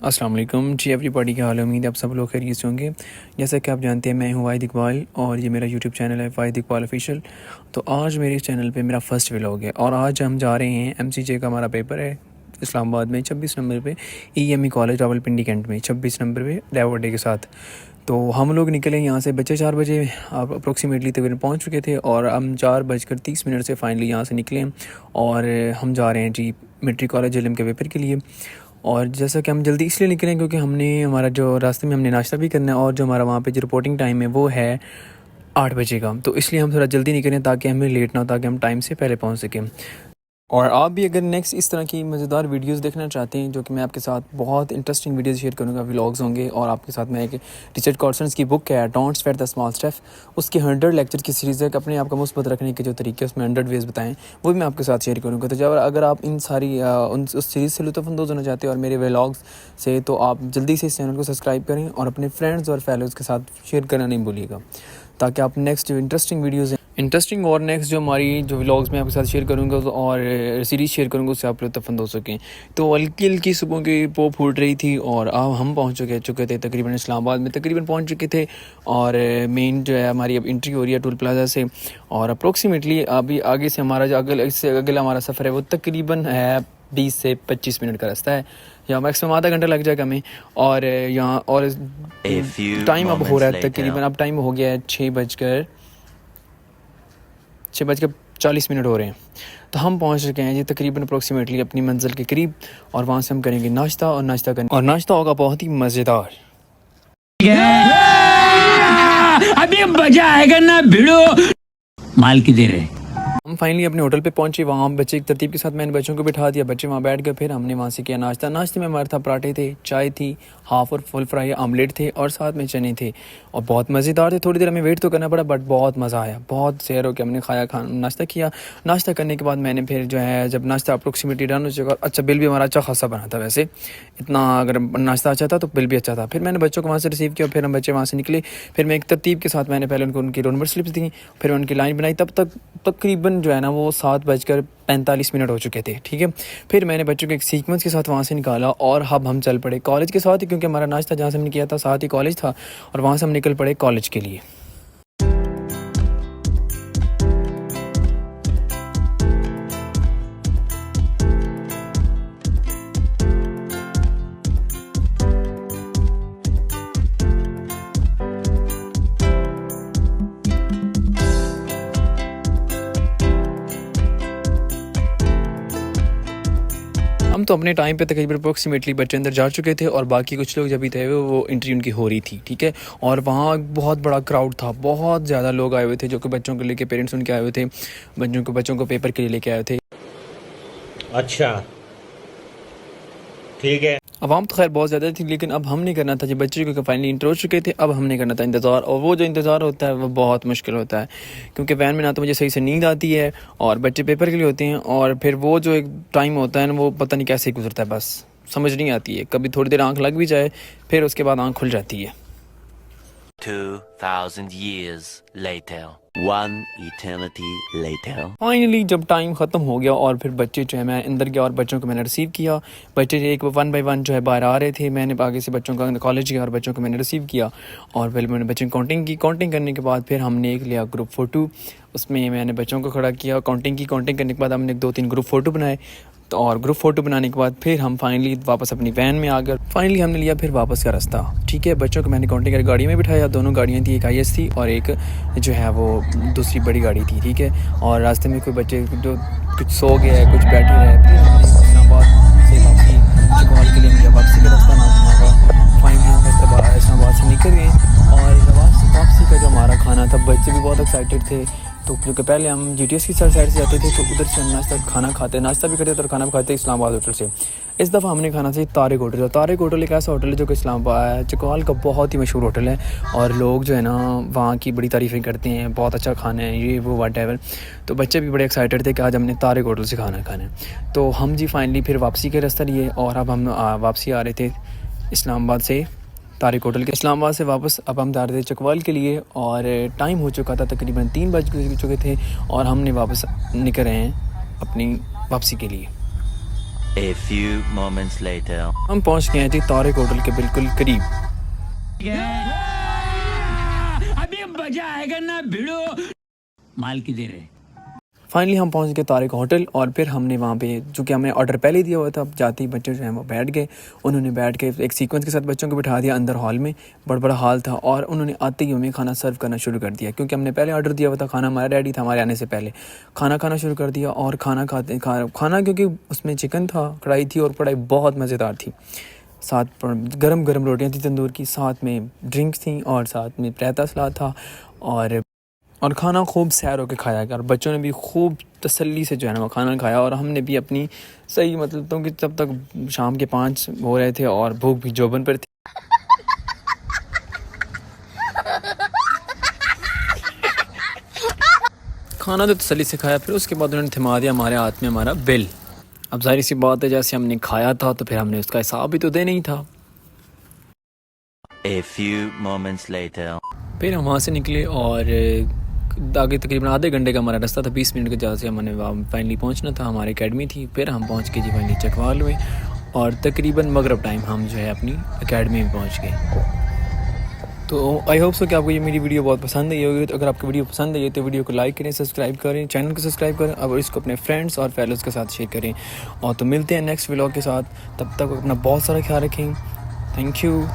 अस्सलाम वालेकुम जी एवरीबॉडी, क्या हाल है। उम्मीद है आप सब लोग खैरियत से होंगे। जैसा कि आप जानते हैं, मैं हूं वाहिद इकबाल और ये मेरा यूट्यूब चैनल है वाहिद इकबाल ऑफिशियल। तो आज मेरे इस चैनल पे मेरा फर्स्ट व्लॉग है और आज हम जा रहे हैं MCJ का हमारा पेपर है इस्लामाबाद में 26 नंबर पे EME कॉलेज रावलपिंडी कैंट में 26 नंबर पे ड्राइवर डे के साथ। तो हम लोग निकले यहाँ से बच्चे 4 बजे अप्रोक्सीमेटली तकरीबन पहुँच चुके थे और हम 4:30 से फाइनली यहाँ से निकले और हम जा रहे हैं जी मिलिट्री कॉलेज इल्म के पेपर के लिए। और जैसा कि हम जल्दी इसलिए निकले हैं क्योंकि हमने हमारा जो रास्ते में हमने नाश्ता भी करना है और जो हमारा वहाँ पे जो रिपोर्टिंग टाइम है वो है 8 बजे का। तो इसलिए हम थोड़ा जल्दी निकलें ताकि हमें लेट ना हो, ताकि हम टाइम से पहले पहुँच सकें। और आप भी अगर नेक्स्ट इस तरह की मज़ेदार वीडियोस देखना चाहते हैं, जो कि मैं आपके साथ बहुत इंटरेस्टिंग वीडियोस शेयर करूंगा, व्लॉग्स होंगे और आपके साथ मैं एक रिचर्ड कॉर्सन की बुक है don't sweat the small step, उसके 100 लेक्चर की सीरीज़ है। अपने आप को मुस्बत रखने के जो तरीके उसमें 100 वेज़ बताएं, वो भी मैं आपके साथ शेयर करूँगा। तो जब अगर आप इन सारी उस सीरीज़ से लुत्फ़अंदोज़ होना चाहते हैं और मेरे व्लॉग्स से, तो आप जल्दी से इस चैनल को सब्सक्राइब करें और अपने फ्रेंड्स और फैलोज़ के साथ शेयर करना नहीं भूलिएगा, ताकि आप नेक्स्ट जो इंटरेस्टिंग और नेक्स्ट जो हमारी जो व्लॉग्स मैं आपके साथ शेयर करूँगा और सीरीज़ शेयर करूँगा, उससे आप लुत्फ़अंदोज़ हो सकें। तो हल्की हल्की सुबह की पो फूट रही थी और अब हम पहुँच चुके थे तकरीबन इस्लामाबाद में तकरीबन पहुँच चुके थे। और मेन जो है हमारी अब एंट्री हो रही है टोल प्लाजा से और अप्रोक्सीमेटली अभी आगे से हमारा जो अगला हमारा सफ़र है वो तकरीबन है 20 से 25 मिनट का रास्ता है, या मैक्सिमम आधा घंटा लग जाएगा हमें। और यहाँ और टाइम अब हो रहा है तकरीबन, अब टाइम हो गया है 6:40 हो रहे हैं। तो हम पहुंच चुके हैं जी तकरीबन अप्रोक्सीमेटली अपनी मंजिल के करीब और वहाँ से हम करेंगे नाश्ता और नाश्ता होगा बहुत ही मज़ेदार। अभी मजा आएगा ना भिड़ो माल की देर है। हम फाइनली अपने होटल पे पहुंचे। वहाँ बच्चे एक तरतीब के साथ मैंने बच्चों को बिठा दिया, बच्चे वहाँ बैठ गए। फिर हमने वहाँ से किया नाश्ता। नाश्ते में हमारे था पराठे थे, चाय थी, हाफ़ और फुल फ्राई आमलेट थे और साथ में चने थे और बहुत मज़ेदार थे। थोड़ी देर हमें वेट तो करना पड़ा बट बहुत मज़ा आया, बहुत सैर हो के हमने नाश्ता किया। नाश्ता करने के बाद मैंने फिर जो है जब नाश्ता अप्रोक्सीमेटली डन हो चुका, अच्छा बिल भी हमारा अच्छा खासा बना था। वैसे इतना अगर नाश्ता अच्छा था तो बिल भी अच्छा था। फिर मैंने बच्चों को वहाँ से रिसीव किया, फिर हम बच्चे वहाँ से निकले। फिर मैं एक तरतीब के साथ मैंने पहले उनकी रोल नंबर स्लिप्स दी, फिर उनकी लाइन बनाई। तब तक तकरीबन जो है ना वो 7:45 हो चुके थे, ठीक है। फिर मैंने बच्चों को एक सीक्वेंस के साथ वहाँ से निकाला और अब हम चल पड़े कॉलेज के साथ ही, क्योंकि हमारा नाश्ता जहाँ से हमने किया था साथ ही कॉलेज था और वहाँ से हम निकल पड़े कॉलेज के लिए। हम तो अपने टाइम पे तकरीबन अप्रोक्सीमेटली बच्चे अंदर जा चुके थे और बाकी कुछ लोग जब भी थे वो एंट्री उनकी हो रही थी, ठीक है। और वहाँ बहुत बड़ा क्राउड था, बहुत ज़्यादा लोग आए हुए थे जो कि बच्चों को लेके, पेरेंट्स उनके आए हुए थे, बच्चों को पेपर के लिए लेके आए थे। अच्छा ठीक है। आवाम तो खैर बहुत ज़्यादा थी, लेकिन अब हमने करना था, जब बच्चे क्योंकि फाइनली इंटर हो चुके थे, अब हमने करना था इंतज़ार। और वो जो इंतज़ार होता है वो बहुत मुश्किल होता है, क्योंकि वैन में ना तो मुझे सही से नींद आती है और बच्चे पेपर के लिए होते हैं, और फिर वो जो एक टाइम होता है ना वो पता नहीं कैसे गुजरता है, बस समझ नहीं आती है। कभी थोड़ी देर आँख लग भी जाए, फिर उसके बाद आँख खुल जाती है। 2000 years later, one eternity later. Finally जब टाइम ख़त्म हो गया और फिर बच्चे जो है, मैं अंदर गया और बच्चों को मैंने रिसीव किया। बच्चे एक 1 बाय 1 जो है बाहर आ रहे थे, मैंने आगे से बच्चों का कॉलेज गया और बच्चों को मैंने रिसीव किया और फिर मैंने बच्चों की काउंटिंग करने के बाद फिर हमने एक लिया ग्रुप फ़ोटो। उसमें मैंने बच्चों को खड़ा किया, काउंटिंग करने के बाद हमने 2-3 ग्रुप फ़ोटो बनाए। तो और ग्रुप फ़ोटो बनाने के बाद फिर हम फाइनली वापस अपनी वैन में आ गए। फाइनली हमने लिया फिर वापस का रास्ता, ठीक है। बच्चों को मैंने काउंटिंग कर गाड़ी में बिठाया, दोनों गाड़ियाँ थी, एक IS थी और एक जो है वो दूसरी बड़ी गाड़ी थी, ठीक है। और रास्ते में कोई बच्चे जो कुछ सो गए हैं, कुछ बैठे रहे। फिर हमने इस्लामाबाद से वापसी चकवाल के लिए लिया, वापसी का रास्ता ना होगा। फाइनली हम इस्लामाबाद से निकल गए और वापसी का जो हमारा खाना था, बच्चे भी बहुत एक्साइटेड थे। तो क्योंकि पहले हम GTS की साइड से जाते थे तो उधर से हम नाश्ता भी करते थे और खाना भी खाते इस्लामाबाद होटल से। इस दफ़ा हमने खाना था तारिक होटल। तारिक होटल एक ऐसा होटल है जो कि इस्लामाबाद चकवाल का बहुत ही मशहूर होटल है और लोग जो है ना वहाँ की बड़ी तारीफ़ें करते हैं, बहुत अच्छा खाना है, ये वो व्हाटएवर। तो बच्चे भी बड़े एक्साइटेड थे कि आज हमने तारिक होटल से खाना है। तो हम जी फाइनली फिर वापसी के रास्ता लिए और अब हम वापसी आ रहे थे इस्लामाबाद से तारिक होटल के। इस्लामाबाद से वापस अब हम जा रहे थे चकवाल के लिए और टाइम हो चुका था, तकरीबन 3 बज चुके थे और हमने वापस निकल रहे हैं अपनी वापसी के लिए। A few moments later. हम पहुंच गए हैं जी तारिक होटल के बिल्कुल करीब। अभी मजा आएगा ना भिड़ो। माल की देर है। फाइनली हम पहुंच गए तारिक होटल और फिर हमने वहाँ पे, चूँकि हमने ऑर्डर पहले ही दिया हुआ था, अब जाते ही बच्चे जो हैं वो बैठ गए। उन्होंने बैठ के एक सीक्वेंस के साथ बच्चों को बिठा दिया अंदर हॉल में, बड़ा हॉल था, और उन्होंने आते ही हमें खाना सर्व करना शुरू कर दिया, क्योंकि हमने पहले ऑर्डर दिया हुआ था, खाना हमारा रेडी था हमारे आने से पहले। खाना शुरू कर दिया और खाना क्योंकि उसमें चिकन था, कढ़ाई थी, और कढ़ाई बहुत मज़ेदार थी। साथ गरम रोटियाँ थी तंदूर की, साथ में ड्रिंक्स थी, और साथ में रायता सलाद था, और खाना खूब सैर होकर खाया गया, और बच्चों ने भी खूब तसल्ली से जो है ना वो खाना खाया, और हमने भी अपनी सही, मतलब तो कि तब तक शाम के 5 हो रहे थे और भूख भी जोबन पर थी। खाना तो तसल्ली से खाया, फिर उसके बाद उन्होंने थमा दिया हमारे हाथ में हमारा बिल। अब जाहिर सी बात है, जैसे हमने खाया था तो फिर हमने उसका हिसाब भी तो देना ही था। A few moments later. फिर हम वहाँ से निकले और आगे तकरीबन आधे घंटे का हमारा रास्ता था, 20 मिनट के जहाँ से हमने फाइनली पहुँचना था, हमारी एकेडमी थी। फिर हम पहुँच गए जी फाइनली चकवाल में, और तकरीबन मगरब टाइम हम जो है अपनी एकेडमी में पहुँच गए। तो आई होप सो कि आपको ये मेरी वीडियो बहुत पसंद आई होगी। तो अगर आपको वीडियो पसंद आई तो वीडियो को लाइक करें, सब्सक्राइब करें, चैनल को सब्सक्राइब करें, और इसको अपने फ्रेंड्स और फैलोज़ के साथ शेयर करें। और तो मिलते हैं नेक्स्ट व्लॉग के साथ, तब तक अपना बहुत सारा ख्याल रखें। Thank you.